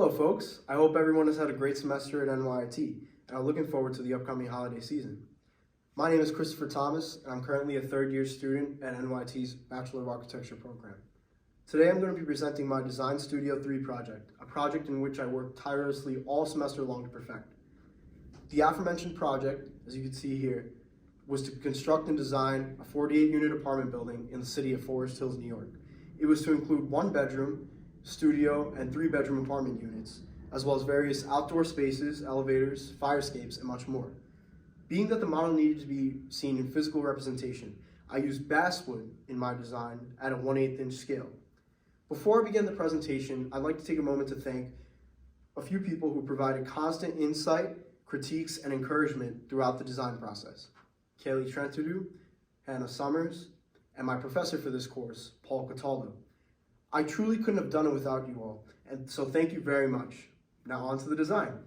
Hello folks, I hope everyone has had a great semester at NYIT and are looking forward to the upcoming holiday season. My name is Christopher Thomas and I'm currently a third-year student at NYIT's Bachelor of Architecture program. Today I'm going to be presenting my Design Studio 3 project, a project in which I worked tirelessly all semester long to perfect. The aforementioned project, as you can see here, was to construct and design a 48-unit apartment building in the city of Forest Hills, New York. It was to include 1-bedroom, studio, and 3-bedroom apartment units, as well as various outdoor spaces, elevators, fire escapes, and much more. Being that the model needed to be seen in physical representation, I used basswood in my design at a 1/8 inch scale. Before I begin the presentation, I'd like to take a moment to thank a few people who provided constant insight, critiques, and encouragement throughout the design process. Kaylee Trentadue, Hannah Summers, and my professor for this course, Paul Cataldo. I truly couldn't have done it without you all, and so thank you very much. Now on to the design.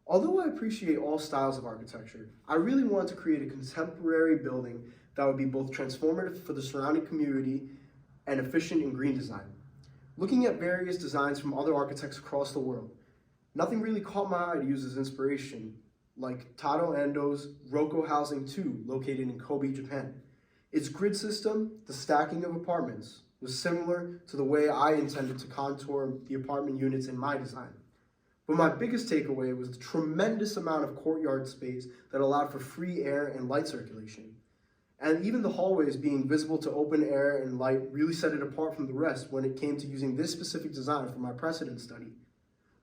Although I appreciate all styles of architecture, I really wanted to create a contemporary building that would be both transformative for the surrounding community and efficient in green design. Looking at various designs from other architects across the world, nothing really caught my eye to use as inspiration, like Tado Ando's Roko Housing 2, located in Kobe, Japan. Its grid system, the stacking of apartments, was similar to the way I intended to contour the apartment units in my design. But my biggest takeaway was the tremendous amount of courtyard space that allowed for free air and light circulation. And even the hallways being visible to open air and light really set it apart from the rest when it came to using this specific design for my precedent study.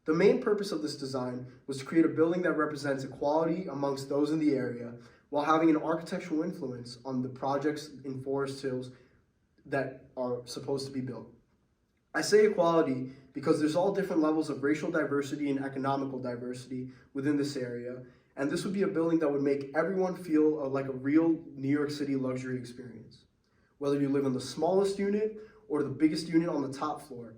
The main purpose of this design was to create a building that represents equality amongst those in the area while having an architectural influence on the projects in Forest Hills that are supposed to be built. I say equality because there's all different levels of racial diversity and economical diversity within this area, and this would be a building that would make everyone feel like a real New York City luxury experience. Whether you live in the smallest unit or the biggest unit on the top floor,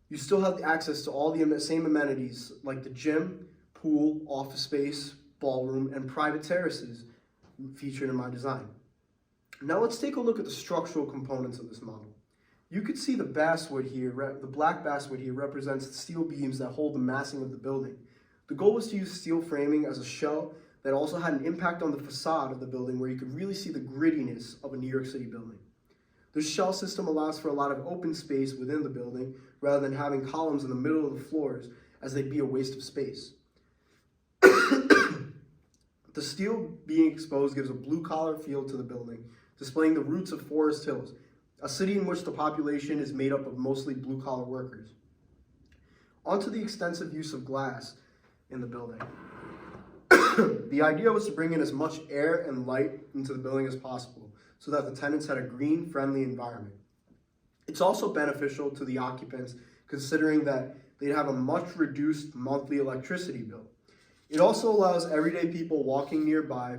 you still have access to all the same amenities like the gym, pool, office space, ballroom, and private terraces featured in my design. Now let's take a look at the structural components of this model. You could see the basswood here, the black basswood here represents the steel beams that hold the massing of the building. The goal was to use steel framing as a shell that also had an impact on the facade of the building where you could really see the grittiness of a New York City building. The shell system allows for a lot of open space within the building rather than having columns in the middle of the floors, as they'd be a waste of space. The steel being exposed gives a blue-collar feel to the building, displaying the roots of Forest Hills, a city in which the population is made up of mostly blue-collar workers. Onto the extensive use of glass in the building. The idea was to bring in as much air and light into the building as possible so that the tenants had a green, friendly environment. It's also beneficial to the occupants considering that they'd have a much reduced monthly electricity bill. It also allows everyday people walking nearby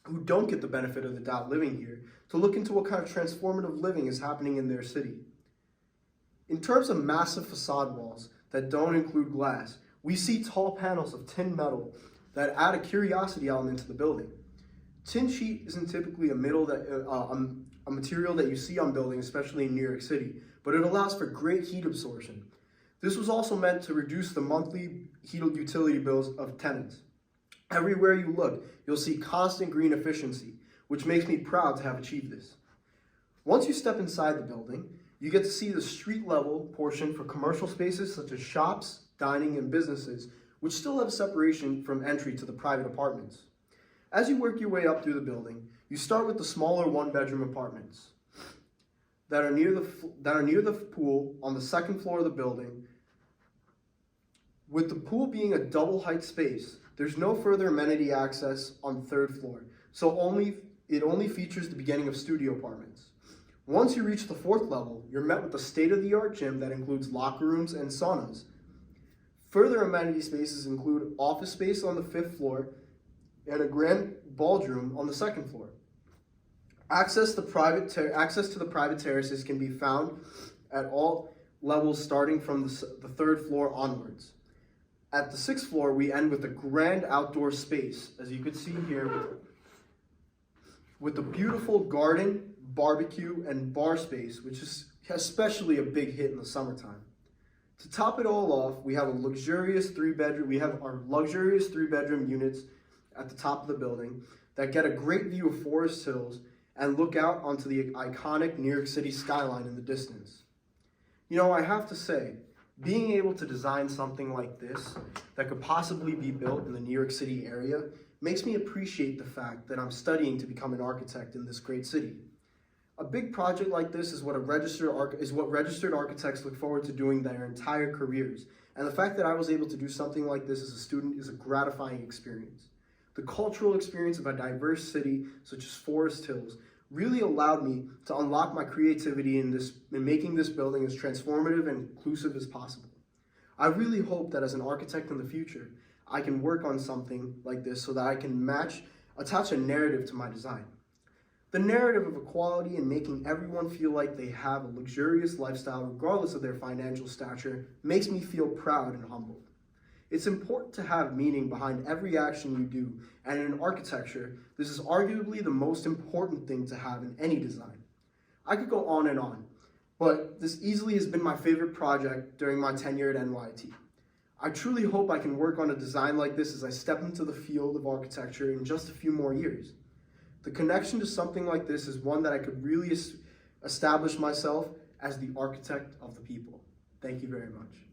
who don't get the benefit of the doubt living here to look into what kind of transformative living is happening in their city. In terms of massive facade walls that don't include glass, we see tall panels of tin metal that add a curiosity element to the building. Tin sheet isn't typically a material that you see on buildings, especially in New York City, but it allows for great heat absorption. This was also meant to reduce the monthly heat utility bills of tenants. Everywhere you look, you'll see constant green efficiency, which makes me proud to have achieved this. Once you step inside the building, you get to see the street level portion for commercial spaces such as shops, dining, and businesses, which still have separation from entry to the private apartments. As you work your way up through the building, you start with the smaller 1-bedroom apartments that are near the pool on the second floor of the building. With the pool being a double height space, there's no further amenity access on the 3rd floor, so it only features the beginning of studio apartments. Once you reach the 4th level, you're met with a state-of-the-art gym that includes locker rooms and saunas. Further amenity spaces include office space on the 5th floor and a grand ballroom on the 2nd floor. Access to the private terraces can be found at all levels starting from the 3rd floor onwards. At the 6th floor, we end with a grand outdoor space, as you can see here, with a beautiful garden, barbecue, and bar space, which is especially a big hit in the summertime. To top it all off, we have our luxurious three-bedroom units at the top of the building that get a great view of Forest Hills and look out onto the iconic New York City skyline in the distance. You know, I have to say, being able to design something like this that could possibly be built in the New York City area makes me appreciate the fact that I'm studying to become an architect in this great city. A big project like this is what registered architects look forward to doing their entire careers, and the fact that I was able to do something like this as a student is a gratifying experience. The cultural experience of a diverse city such as Forest Hills really allowed me to unlock my creativity in making this building as transformative and inclusive as possible. I really hope that as an architect in the future, I can work on something like this so that I can attach a narrative to my design. The narrative of equality and making everyone feel like they have a luxurious lifestyle regardless of their financial stature makes me feel proud and humbled. It's important to have meaning behind every action you do, and in architecture, this is arguably the most important thing to have in any design. I could go on and on, but this easily has been my favorite project during my tenure at NYIT. I truly hope I can work on a design like this as I step into the field of architecture in just a few more years. The connection to something like this is one that I could really establish myself as the architect of the people. Thank you very much.